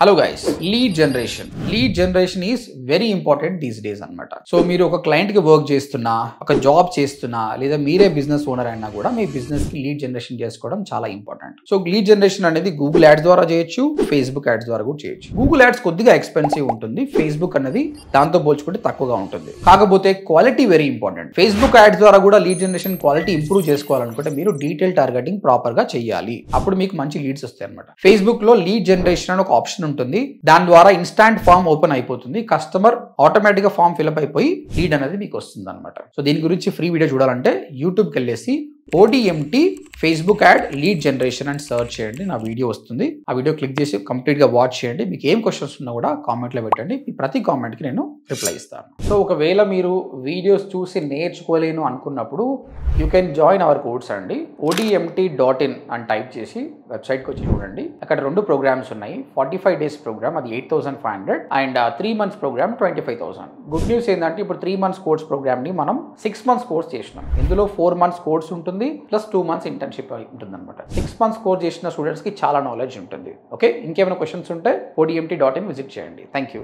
Hello guys, lead generation is very important these days అనమాట. So మీరు ఒక client కి వర్క్ చేస్తున్నా, ఒక జాబ్ చేస్తున్నా, లేదా మీరే బిజినెస్ ఓనర్ అయినా కూడా మీ బిజినెస్ కి లీడ్ జనరేషన్ చేసుకోవడం చాలా ఇంపార్టెంట్. సో లీడ్ జనరేషన్ అనేది గూగుల్ యాడ్స్ ద్వారా చేయొచ్చు, ఫేస్బుక్ యాడ్స్ ద్వారా కూడా చేయొచ్చు. గూగుల్ యాడ్స్ కొద్దిగా ఎక్స్పెన్సివ్ ఉంటుంది, ఫేస్బుక్ అనేది దాంతో పోల్చుకుంటే తక్కువగా ఉంటుంది. కాకపోతే quality very important. Facebook ads ద్వారా కూడా లీడ్ జనరేషన్ క్వాలిటీ ఇంప్రూవ్ చేసుకోవాలనుకుంటే మీరు డీటెయిల్ టార్గెటింగ్ ప్రాపర్ గా చేయాలి. అప్పుడు మీకు మంచి లీడ్స్ వస్తాయి అనమాట. ఫేస్బుక్ లో లీడ్ జనరేషన్ అని ఒక ఆప్షన్ ఉంటుంది. దాని ద్వారా ఇన్స్టాంట్ ఫామ్ ఓపెన్ అయిపోతుంది. కస్టమర్ ఆటోమేటిక్ గా ఫామ్ ఫిల్అప్ అయిపోయి లీడ్ అనేది మీకు వస్తుంది అనమాట. సో దీని గురించి ఫ్రీ వీడియో చూడాలంటే యూట్యూబ్కి వెళ్ళేసి ODMT Facebook add lead generation అని సర్చ్ చేయండి, నా వీడియో వస్తుంది. ఆ వీడియో క్లిక్ చేసి కంప్లీట్ గా వాచ్ చేయండి. మీకు ఏం క్వశ్చన్స్ ఉన్నా కూడా కామెంట్ లో పెట్టండి, మీ ప్రతి కామెంట్ కి నేను రిప్లై ఇస్తాను. సో ఒకవేళ మీరు వీడియోస్ చూసి నేర్చుకోలేను అనుకున్నప్పుడు you can join hour course అండి. ODMT.in అని టైప్ చేసి వెబ్సైట్కి వచ్చి చూడండి. అక్కడ 2 ప్రోగ్రామ్స్ ఉన్నాయి. 45 days ప్రోగ్రామ్, అది 8,500, and 3 months program 25,000. Good news ఏంటంటే ఇప్పుడు 3 months కోర్స్ ప్రోగ్రామ్ ని మనం 6 months కోర్స్ చేసినాం. ఇందులో 4 months కోర్స్ ఉంటుంది ప్లస్ 2 months ఇంటర్న్షిప్ ఉంటుంది అనమాట. 6 months కోర్స్ చేసిన స్టూడెంట్స్ కి చాలా నాలెడ్జ్ ఉంటుంది. ఓకే, ఇంకేమైనా క్వశ్చన్స్ ఉంటే ODMT.in విజిట్ చేయండి. Thank you.